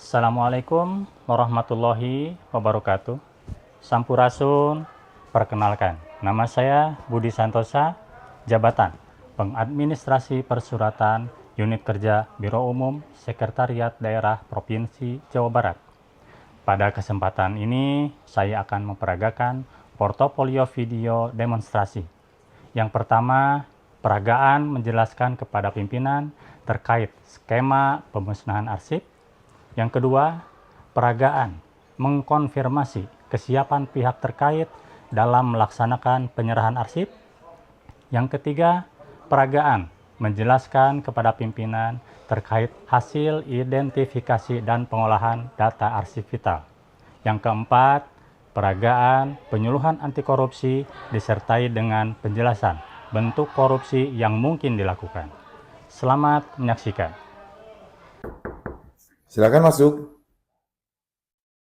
Assalamualaikum warahmatullahi wabarakatuh. Sampurasun, perkenalkan, nama saya Budi Santosa, jabatan Pengadministrasi Persuratan, Unit Kerja Biro Umum Sekretariat Daerah Provinsi Jawa Barat. Pada kesempatan ini, saya akan memperagakan portofolio video demonstrasi. Yang pertama, peragaan menjelaskan kepada pimpinan terkait skema pemusnahan arsip. Yang kedua, peragaan mengkonfirmasi kesiapan pihak terkait dalam melaksanakan penyerahan arsip. Yang ketiga, peragaan menjelaskan kepada pimpinan terkait hasil identifikasi dan pengolahan data arsip vital. Yang keempat, peragaan penyuluhan anti korupsi disertai dengan penjelasan bentuk korupsi yang mungkin dilakukan. Selamat menyaksikan. Silakan masuk.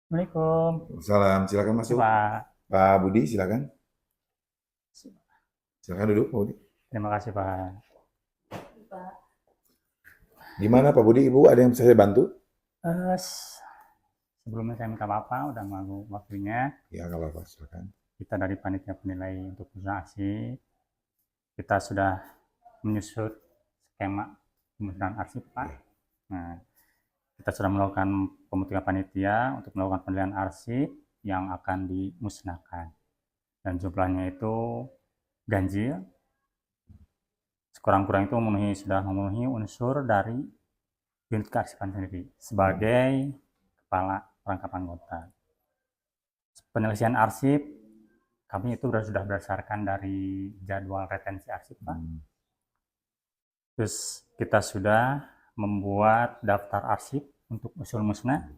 Assalamualaikum. Salam, silakan masuk. Pak. Pak Budi, silakan. Silakan duduk, Pak Budi. Terima kasih, Pak. Gimana Pak Budi, Ibu ada yang bisa saya bantu? Sebelumnya saya minta maaf, Pak, udah mengganggu waktunya. Ya, nggak apa-apa, silakan. Kita dari panitia penilai untuk pemusnahan arsip, kita sudah menyusun skema pemusnahan arsip, Pak. Nah, kita sudah melakukan pembentukan panitia untuk melakukan penilaian arsip yang akan dimusnahkan. Dan jumlahnya itu ganjil. Sekurang-kurang itu sudah memenuhi unsur dari unit kearsipan sendiri sebagai kepala perangkap anggota. Penyelesaian arsip kami itu sudah berdasarkan dari jadwal retensi arsip, Pak. Terus kita sudah membuat daftar arsip untuk usul musnah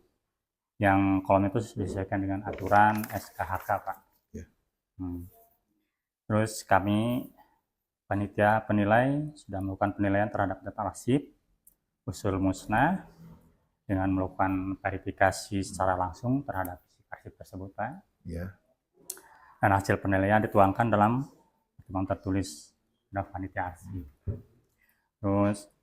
yang kolom itu disesuaikan dengan aturan SKHK, Pak. Terus kami panitia penilai sudah melakukan penilaian terhadap data arsip usul musnah dengan melakukan verifikasi secara langsung terhadap arsip tersebut, Pak. Ya. Dan hasil penilaian dituangkan dalam pertimbangan tertulis draft panitia arsip. Terus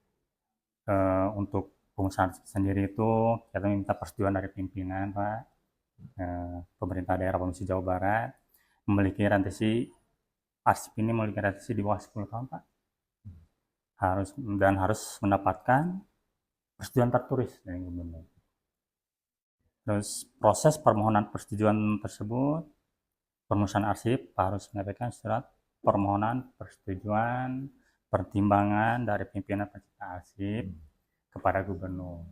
untuk pemusnahan sendiri itu kita minta persetujuan dari pimpinan, Pak. Pemerintah daerah Provinsi Jawa Barat memiliki rentesi arsip ini memiliki rentesi di bawah 10 tahun, Pak. Harus mendapatkan persetujuan tertulis dari gubernur. Terus proses permohonan persetujuan tersebut, pemusnahan arsip harus menyampaikan surat permohonan persetujuan pertimbangan dari pimpinan pencipta arsip kepada gubernur.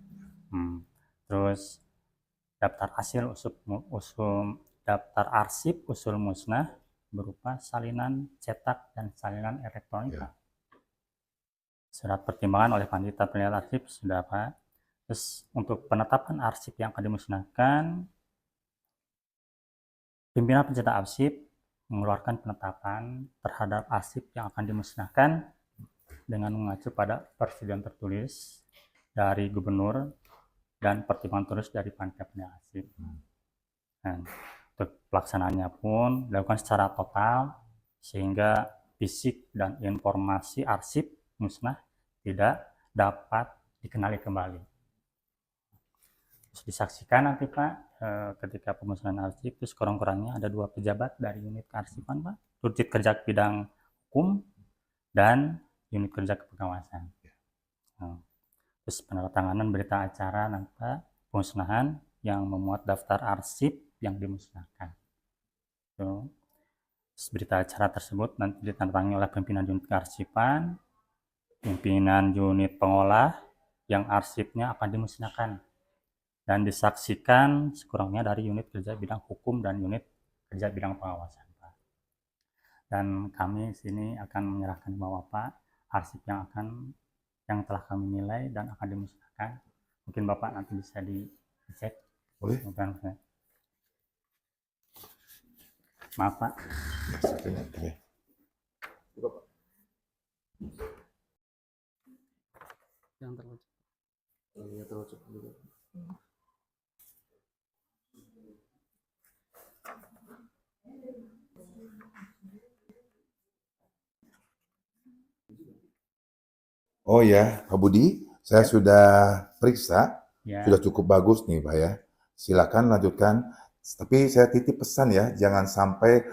Terus daftar hasil daftar arsip usul musnah berupa salinan cetak dan salinan elektronik. Ya. Surat pertimbangan oleh panitia penilaian arsip sudah, Pak. Terus untuk penetapan arsip yang akan dimusnahkan, pimpinan pencetak arsip mengeluarkan penetapan terhadap arsip yang akan dimusnahkan dengan mengacu pada persetujuan tertulis dari gubernur dan pertimbangan tertulis dari panitia penilaian arsip. Dan untuk pelaksanaannya pun dilakukan secara total sehingga fisik dan informasi arsip musnah tidak dapat dikenali kembali. Terus disaksikan nanti, Pak, ketika pemusnahan arsip itu sekurang-kurangnya ada 2 pejabat dari unit kearsipan, Pak, unit kerja bidang hukum dan unit kerja kepengawasan. Terus penandatanganan berita acara nanti, Pak, pemusnahan yang memuat daftar arsip yang dimusnahkan. Terus berita acara tersebut nanti ditandatangani oleh pimpinan unit kearsipan, pimpinan unit pengolah yang arsipnya akan dimusnahkan, dan disaksikan sekurangnya dari unit kerja bidang hukum dan unit kerja bidang pengawasan, Pak. Dan kami sini akan menyerahkan kepada Bapak arsip yang telah kami nilai dan akan dimusnahkan. Mungkin Bapak nanti bisa dicek. Boleh? Maaf, Pak. Ya, Yang terlalu cepat. Iya, terlalu cepat juga. Oh ya, Pak Budi, saya sudah periksa Ya. Sudah cukup bagus nih Pak ya. Silakan lanjutkan. Tapi saya titip pesan ya, jangan sampai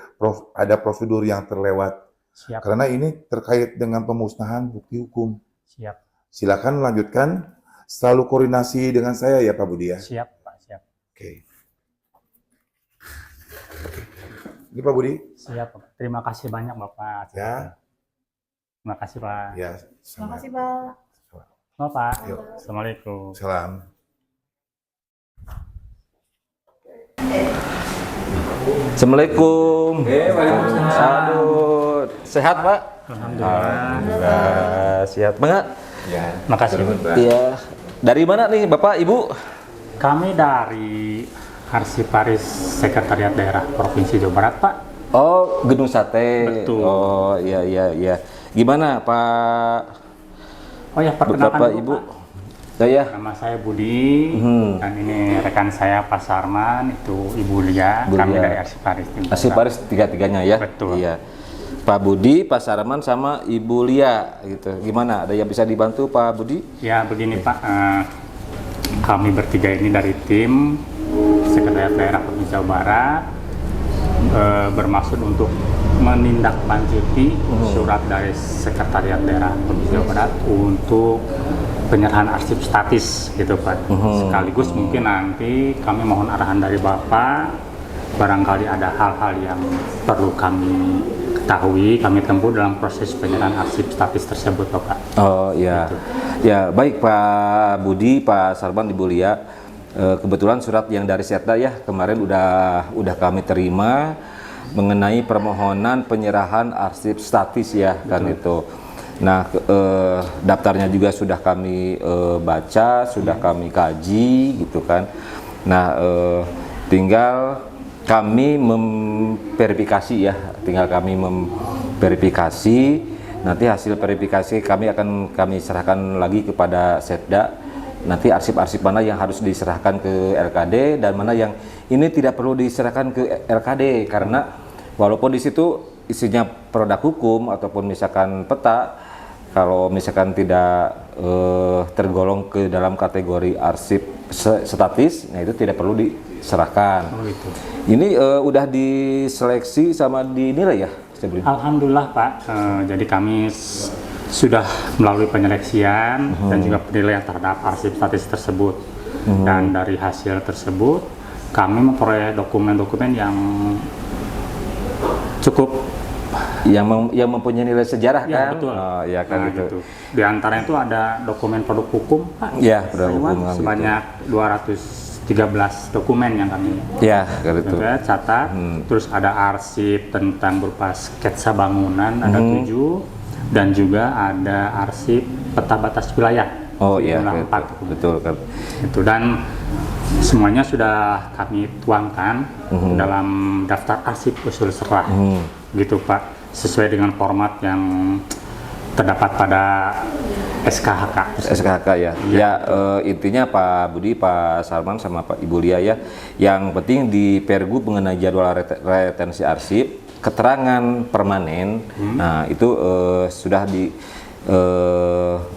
ada prosedur yang terlewat. Siap. Karena ini terkait dengan pemusnahan bukti hukum. Siap. Silakan lanjutkan. Selalu koordinasi dengan saya ya Pak Budi ya. Siap, Pak. Siap. Oke. Ini Pak Budi. Siap, Pak. Terima kasih banyak Bapak. Ya. Terima kasih Pak. Ya. Terima kasih, Pak. Oh, Pak. Yuk. Assalamualaikum. Salam. Assalamualaikum. Aduh, sehat Pak? Alhamdulillah. Sehat banget. Makasih. Iya. Dari mana nih Bapak Ibu? Kami dari Arsiparis Sekretariat Daerah Provinsi Jawa Barat, Pak. Oh, Gedung Sate. Betul. Oh, iya. Gimana Pak? Oh ya, perkenalkan Bapak dulu, Ibu? Pak. Ya. Nama saya Budi, dan ini rekan saya Pak Sarman, itu Ibu Lia, Bu kami Lia. dari Arsiparis. Arsiparis tiga-tiganya ya? Betul. Iya. Pak Budi, Pak Sarman, sama Ibu Lia gitu. Gimana? Ada yang bisa dibantu Pak Budi? Ya, begini Pak, kami bertiga ini dari tim Sekretariat Daerah Provinsi Jawa Barat, bermaksud untuk menindaklanjuti surat dari Sekretariat Daerah Provinsi Jawa Barat untuk penyerahan arsip statis gitu Pak. Sekaligus mungkin nanti kami mohon arahan dari Bapak, barangkali ada hal-hal yang perlu kami ketahui, kami tempuh dalam proses penyerahan arsip statis tersebut Bapak. Oh iya, ya baik Pak Budi, Pak Sarban, Ibu Lia. Kebetulan surat yang dari Setda ya kemarin udah kami terima mengenai permohonan penyerahan arsip statis ya kan itu. Nah daftarnya juga sudah kami baca, sudah kami kaji gitu kan. Nah tinggal kami memverifikasi ya, nanti hasil verifikasi kami serahkan lagi kepada Setda. Nanti arsip-arsip mana yang harus diserahkan ke LKD dan mana yang ini tidak perlu diserahkan ke LKD karena walaupun di situ isinya produk hukum ataupun misalkan peta, kalau misalkan tidak tergolong ke dalam kategori arsip statis, nah itu tidak perlu diserahkan. Oh, gitu. Ini udah diseleksi sama dinilai ya? Alhamdulillah Pak, jadi kami sudah melalui penyeleksian dan juga penilaian terhadap arsip statis tersebut. Dan dari hasil tersebut kami memperoleh dokumen-dokumen yang cukup yang mempunyai nilai sejarah ya, kan? betul. Oh, ya kan Nah, gitu. Di antaranya itu ada dokumen produk hukum Pak. Ya, produk Taiwan, hukum, gitu. sebanyak 213 dokumen yang kami Ya, kan itu. catat. Terus ada arsip tentang berupa sketsa bangunan ada 7 dan juga ada arsip peta batas wilayah. Oh iya, jumlah 4 betul kan. itu, dan semuanya sudah kami tuangkan dalam daftar arsip usul serah gitu Pak, sesuai dengan format yang terdapat pada SKHK. SKHK ya. Ya, intinya Pak Budi, Pak Sarman sama Pak Ibu Lia ya. Yang penting di Pergub mengenai jadwal retensi arsip, keterangan permanen, nah itu sudah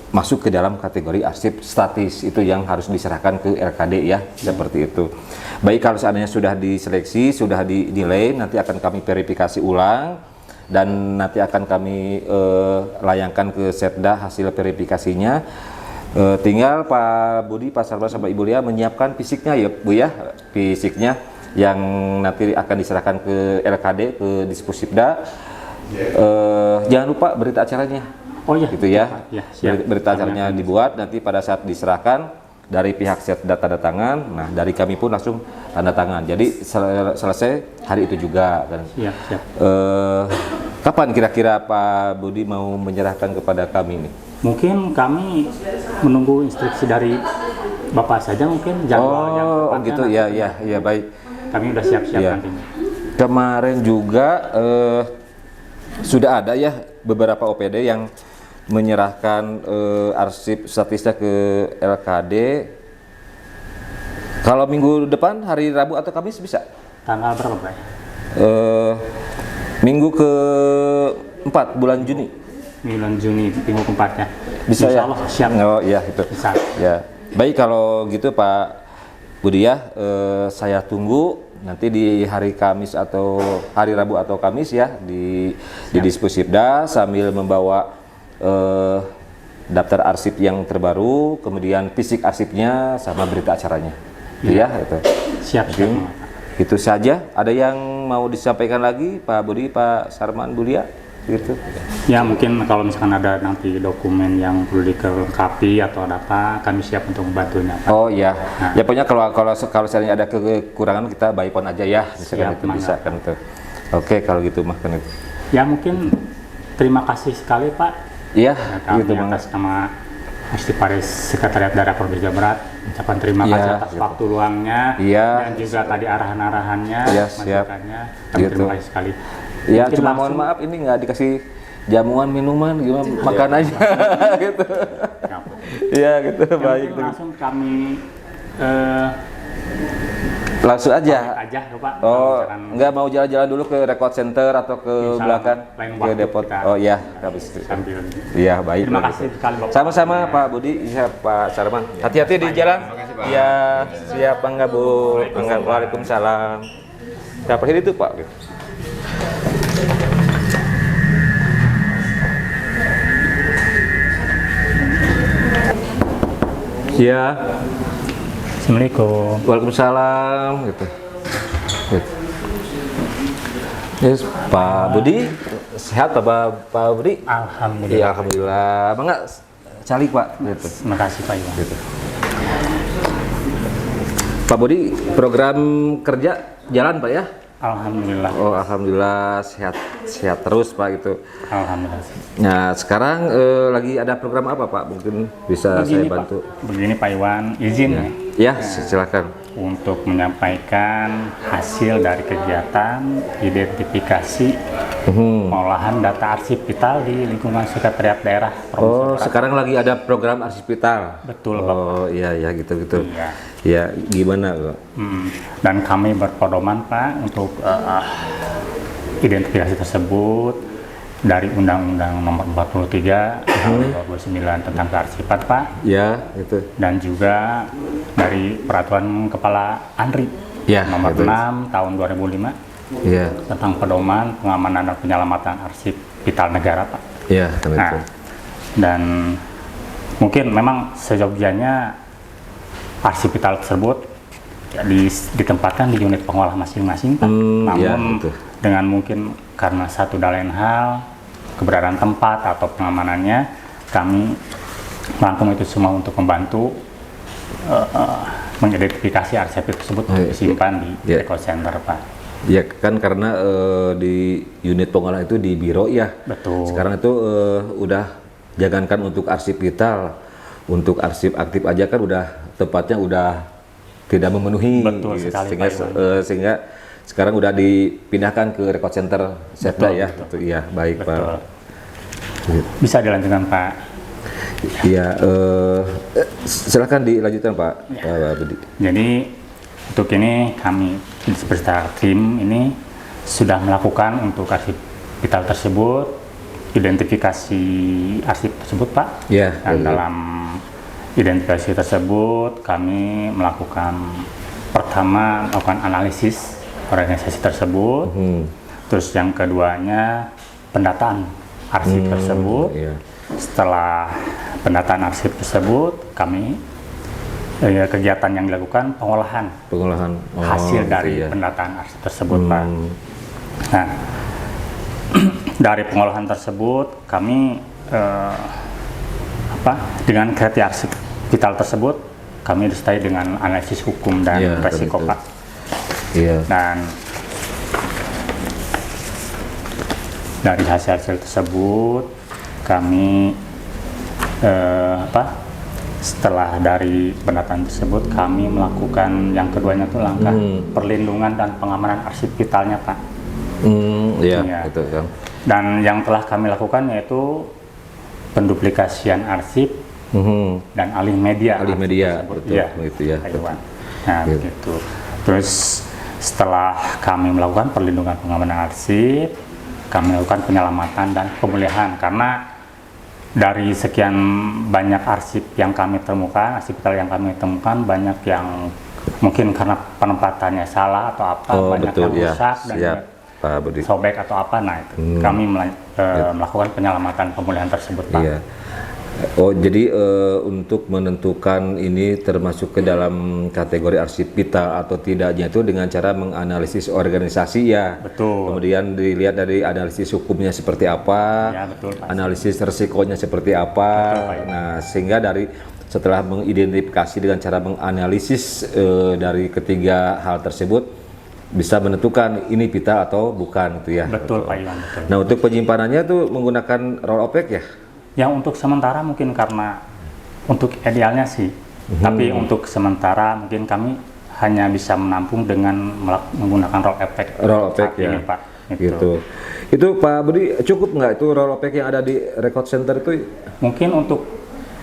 masuk ke dalam kategori arsip statis, itu yang harus diserahkan ke LKD ya, seperti itu. Baik, kalau seandainya sudah diseleksi, sudah dinilai, nanti akan kami verifikasi ulang dan nanti akan kami layangkan ke Setda hasil verifikasinya. Tinggal Pak Budi, Pak Sarban sama Ibu Lia menyiapkan fisiknya ya Bu ya, fisiknya yang nanti akan diserahkan ke LKD, ke Dispusipda. Jangan lupa berita acaranya. Oh iya, gitu ya. Ya, siap. Berita acaranya dibuat, nanti pada saat diserahkan dari pihak Setda tanda tangan, nah dari kami pun langsung tanda tangan. Jadi selesai hari itu juga kan. Siap. Kapan kira-kira Pak Budi mau menyerahkan kepada kami nih? Mungkin kami menunggu instruksi dari Bapak saja, mungkin jadwal yang Oh tepatnya gitu nanti. ya baik. Kami udah siap-siap Ya. nantinya. Kemarin juga sudah ada ya beberapa OPD yang menyerahkan arsip statisnya ke LKD. Kalau minggu depan hari Rabu atau Kamis bisa? Tanggal berapa Pak? Minggu ke-4 bulan Juni. Bulan Juni, minggu keempat ya. Bisa Insya ya? Allah siap. Oh iya itu. Bisa. Ya. Baik kalau gitu Pak Budi ya, saya tunggu nanti di hari Kamis atau hari Rabu atau Kamis ya di Disposibda sambil membawa daftar arsip yang terbaru, kemudian fisik arsipnya sama berita acaranya. Ya, itu. Siap. Itu saja. Ada yang mau disampaikan lagi Pak Budi, Pak Sarman, Bulia? Gitu. Ya mungkin kalau misalkan ada nanti dokumen yang perlu dilengkapi atau ada apa, kami siap untuk membantunya Pak. Oh iya, ya pokoknya kalau misalnya ada kekurangan kita by phone aja ya, misalkan Siap, itu bisa kan tuh. Oke kalau gitu mah kan itu. Ya mungkin terima kasih sekali Pak. Iya, Kami gitu Bang. atas nama Arsiparis Sekretariat Daerah Provinsi Jawa Barat ucapkan terima Iya, kasih atas gitu. waktu luangnya Iya. dan juga tadi arahan-arahannya, Iya, siap. masukannya. Kami Gitu. terima kasih sekali. Ya Mungkin cuma langsung- mohon maaf ini nggak dikasih jamuan minuman gimana makan aja gitu. Ya, Iya gitu ya, baik. mungkin langsung kami Langsung aja. aja tuh Pak. Oh, Misalkan nggak mau jalan-jalan dulu ke record center atau ke Insya Allah, belakang lain ke waktu depot. kita Oh iya, habis itu. sambil. Iya, baik. Terima baik. kasih sekali Bapak. Sama-sama Pak Budi, ya Pak Sarman. Hati-hati di jalan. Iya, siap Bang Gabul. Waalaikumsalam. Siapa itu Pak? Iya. Assalamualaikum. Waalaikumsalam gitu. Gitu. Yes, Pak Budi sehat Pak Budi? Alhamdulillah. Iya, alhamdulillah. Bangga calik Pak gitu. Terima kasih Pak Iwan. Gitu. Pak Budi, program kerja jalan Pak ya? Alhamdulillah. Oh, alhamdulillah sehat terus Pak gitu. Alhamdulillah. Nah, sekarang lagi ada program apa Pak? Mungkin bisa saya bantu. Pak, begini Pak Iwan, izin Ya, silakan. untuk menyampaikan hasil dari kegiatan identifikasi pengolahan data arsip vital di lingkungan Sekretariat Daerah Provinsi Oh, Jawa Barat. sekarang lagi ada program arsipital. Betul Pak. Oh, iya gitu. Iya. Ya, gimana Pak? Dan kami berpedoman Pak untuk identifikasi tersebut dari Undang-Undang Nomor 43 Tahun 2009 tentang kearsipan Pak, Ya, itu. dan juga dari Peraturan Kepala ANRI Ya, Nomor itu. 6 Tahun 2005 Iya. tentang pedoman pengamanan dan penyelamatan arsip vital negara Pak. Iya, kan itu. Nah, dan mungkin memang seyogyanya arsip vital tersebut ya, ditempatkan di unit pengolah masing-masing Pak. Iya, Namun betul. dengan mungkin karena satu dan lain hal keberadaan tempat atau pengamanannya, kami merangkum itu semua untuk membantu mengidentifikasi arsip tersebut untuk disimpan di Iya. record center Pak. Ya kan karena di unit pengolah itu di biro ya. Betul. Sekarang itu udah jangankan untuk arsip vital, untuk arsip aktif aja kan udah tempatnya udah tidak memenuhi. Betul sekali, sehingga, Pak Iwan. sehingga sekarang udah dipindahkan ke record center Setda ya. betul. Itu iya baik Betul. Pak. Bisa dilanjutkan Pak. Iya, silakan dilanjutkan Pak. Pak Budi. Jadi untuk ini kami beserta tim ini sudah melakukan untuk arsip vital tersebut, identifikasi arsip tersebut Pak. Ya, Dan betul. dalam identifikasi tersebut kami melakukan pertama melakukan analisis organisasi tersebut, terus yang keduanya pendataan arsip tersebut. Iya. Setelah pendataan arsip tersebut, kami kegiatan yang dilakukan pengolahan Pengolahan hasil gitu dari ya. pendataan arsip tersebut Pak. Nah, dari pengolahan tersebut kami dengan kriteria arsip vital tersebut kami disertai dengan analisis hukum dan Iya, resiko betul. Pak. Iya. Dan dari hasil-hasil tersebut kami setelah dari pendataan tersebut kami melakukan yang keduanya itu langkah perlindungan dan pengamanan arsip vitalnya Pak. Iya, Iya. itu kan. Dan yang telah kami lakukan yaitu penduplikasian arsip dan alih media. Alih arsip media, tersebut. betul, Iya, begitu ya. Pak Iwan. Nah, Iya. begitu. Terus setelah kami melakukan perlindungan pengamanan arsip, kami melakukan penyelamatan dan pemulihan karena dari sekian banyak arsip yang kami temukan, arsip vital yang kami temukan, banyak yang mungkin karena penempatannya salah atau apa, Oh, banyak betul, yang ya. rusak dan Siap, Pak Budi. sobek atau apa. Nah, itu kami melakukan penyelamatan pemulihan tersebut, Pak. Iya. Oh, jadi untuk menentukan ini termasuk ke dalam kategori arsip vital atau tidaknya itu dengan cara menganalisis organisasi ya. Betul. Kemudian dilihat dari analisis hukumnya seperti apa, Ya, betul, Pak. analisis resikonya seperti apa. Betul, Pak. Nah, sehingga setelah mengidentifikasi dengan cara menganalisis dari ketiga hal tersebut bisa menentukan ini vital atau bukan gitu ya. Betul, Pak Iwan, betul. Nah, untuk penyimpanannya tuh menggunakan roll opaque ya. Yang untuk sementara mungkin karena untuk idealnya sih, tapi untuk sementara mungkin kami hanya bisa menampung dengan menggunakan roll effect. Roll opaque saat ya. ini, Pak. Gitu. Itu Pak Budi cukup nggak itu roll opaque yang ada di record center itu? Mungkin untuk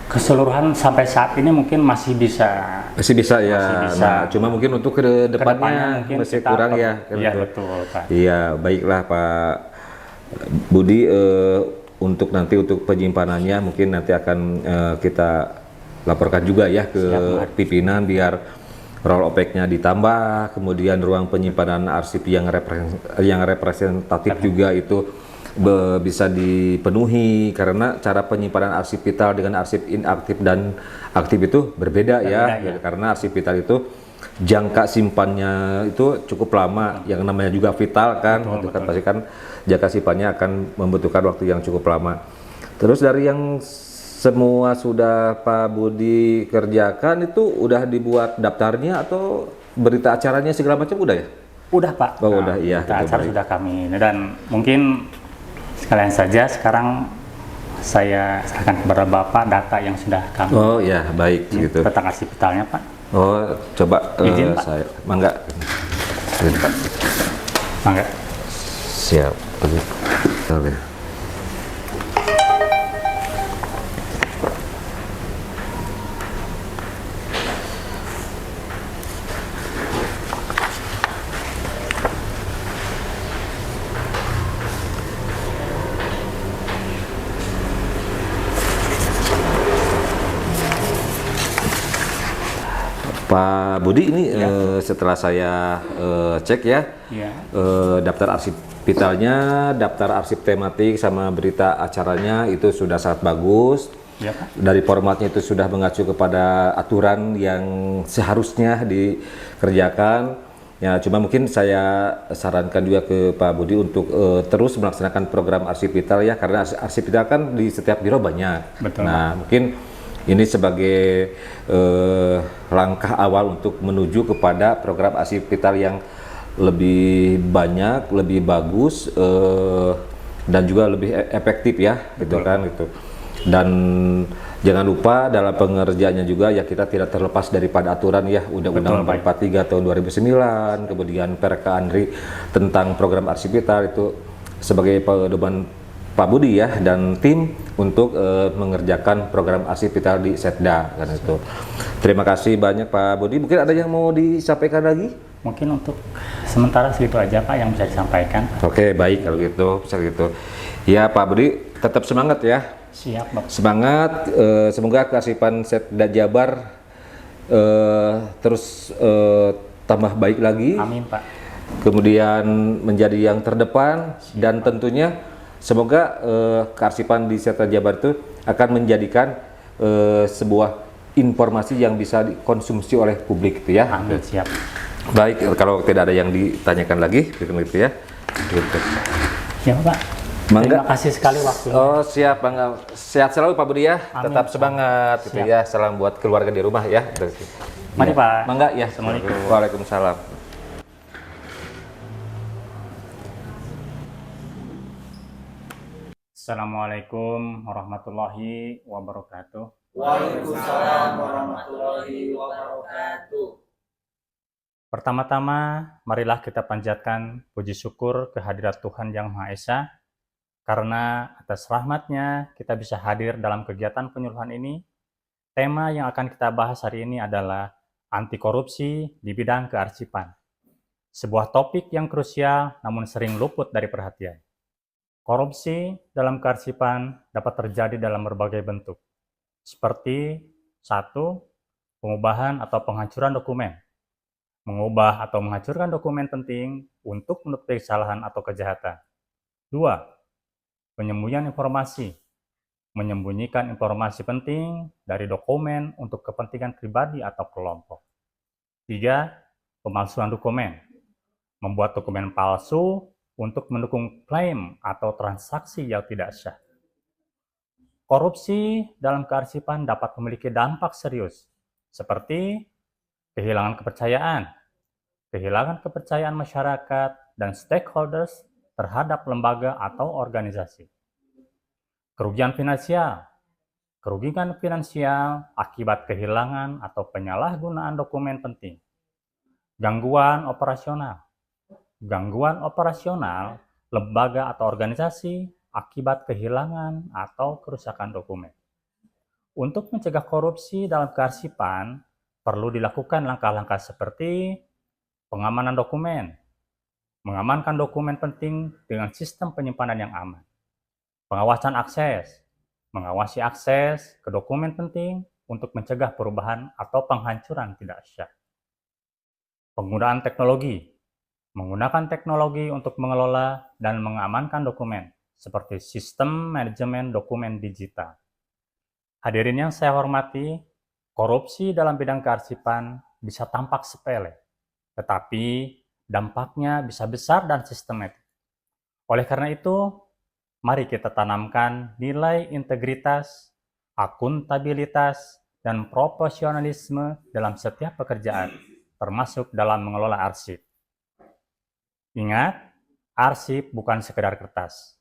keseluruhan sampai saat ini mungkin masih bisa. Masih bisa ya. Masih bisa. Nah, cuma mungkin untuk ke depannya mungkin masih kita kurang ya. kan Iya, itu. betul, Pak. Iya, baiklah Pak Budi, untuk nanti untuk penyimpanannya mungkin nanti akan kita laporkan juga ya ke pimpinan biar roll opaque-nya ditambah, kemudian ruang penyimpanan arsip yang representatif juga itu bisa dipenuhi, karena cara penyimpanan arsip vital dengan arsip inaktif dan aktif itu berbeda ya. Karena arsip vital itu jangka simpannya itu cukup lama, yang namanya juga vital kan, itu kan pasti kan jangka simpannya akan membutuhkan waktu yang cukup lama. Terus dari yang semua sudah Pak Budi kerjakan itu udah dibuat daftarnya atau berita acaranya segala macam udah ya? Udah, Pak. Oh, udah, iya, Berita itu acara baik. sudah kami ini, dan mungkin sekalian saja sekarang saya serahkan kepada Bapak data yang sudah kami Oh ya, baik gitu. tentang arsip vitalnya, Pak. Oh, coba Izin, Pak. saya mangga. Mangga. Siap. Oke. Pak Budi, ini setelah saya cek ya, Iya. daftar arsip vitalnya, daftar arsip tematik sama berita acaranya itu sudah sangat bagus. Iya, Pak. Dari formatnya itu sudah mengacu kepada aturan yang seharusnya dikerjakan. Ya, cuma mungkin saya sarankan juga ke Pak Budi untuk terus melaksanakan program arsip vital ya, karena arsip vital kan di setiap biro banyak. Betul, Nah, mungkin ini sebagai langkah awal untuk menuju kepada program arsip vital yang lebih banyak, lebih bagus, dan juga lebih efektif ya, gitu kan gitu. Dan jangan lupa dalam pengerjaannya juga ya, kita tidak terlepas daripada aturan ya, Undang-Undang 43 tahun 2009, kemudian Perka Andri tentang program arsip vital itu sebagai pedoman Pak Budi ya dan tim untuk mengerjakan program arsip vital di Setda kan itu. Terima kasih banyak Pak Budi. Mungkin ada yang mau disampaikan lagi? Mungkin untuk sementara segitu aja, Pak, yang bisa disampaikan. Oke, baik kalau gitu, bisa gitu. Ya Pak Budi, tetap semangat ya. Siap, Bapak. Semangat, semoga kearsipan Setda Jabar terus tambah baik lagi. Amin, Pak. Kemudian menjadi yang terdepan dan tentunya semoga kearsipan di Setda Jabar itu akan menjadikan sebuah informasi yang bisa dikonsumsi oleh publik itu ya. Amin, siap. Baik, kalau tidak ada yang ditanyakan lagi, gitu ya. Gitu. Ya, Pak. Mangga. Terima kasih sekali waktunya. Oh siap, Bang. Sehat selalu Pak Budi ya. Amin. Tetap semangat gitu Siap. ya. Salam buat keluarga di rumah ya. Mari, Ya. Pak. Mangga ya. Assalamualaikum. Waalaikumsalam. Assalamualaikum warahmatullahi wabarakatuh. Waalaikumsalam warahmatullahi wabarakatuh. Pertama-tama, marilah kita panjatkan puji syukur kehadirat Tuhan Yang Maha Esa, karena atas rahmat-Nya kita bisa hadir dalam kegiatan penyuluhan ini. Tema yang akan kita bahas hari ini adalah anti korupsi di bidang kearsipan. Sebuah topik yang krusial namun sering luput dari perhatian. Korupsi dalam kearsipan dapat terjadi dalam berbagai bentuk, seperti 1. Pengubahan atau penghancuran dokumen. Mengubah atau menghancurkan dokumen penting untuk menutupi kesalahan atau kejahatan. 2. Penyembunyian informasi. Menyembunyikan informasi penting dari dokumen untuk kepentingan pribadi atau kelompok. 3. Pemalsuan dokumen. Membuat dokumen palsu untuk mendukung klaim atau transaksi yang tidak sah. Korupsi dalam kearsipan dapat memiliki dampak serius, seperti kehilangan kepercayaan masyarakat dan stakeholders terhadap lembaga atau organisasi. Kerugian finansial akibat kehilangan atau penyalahgunaan dokumen penting. Gangguan operasional lembaga atau organisasi akibat kehilangan atau kerusakan dokumen. Untuk mencegah korupsi dalam kearsipan, perlu dilakukan langkah-langkah seperti pengamanan dokumen, mengamankan dokumen penting dengan sistem penyimpanan yang aman. Pengawasan akses, mengawasi akses ke dokumen penting untuk mencegah perubahan atau penghancuran tidak sah. Penggunaan teknologi, menggunakan teknologi untuk mengelola dan mengamankan dokumen, seperti sistem manajemen dokumen digital. Hadirin yang saya hormati, korupsi dalam bidang kearsipan bisa tampak sepele, tetapi dampaknya bisa besar dan sistematik. Oleh karena itu, mari kita tanamkan nilai integritas, akuntabilitas, dan profesionalisme dalam setiap pekerjaan, termasuk dalam mengelola arsip. Ingat, arsip bukan sekedar kertas,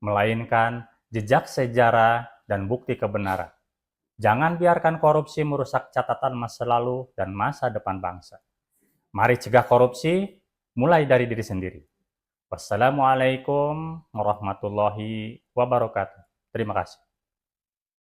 melainkan jejak sejarah dan bukti kebenaran. Jangan biarkan korupsi merusak catatan masa lalu dan masa depan bangsa. Mari cegah korupsi, mulai dari diri sendiri. Wassalamualaikum warahmatullahi wabarakatuh. Terima kasih.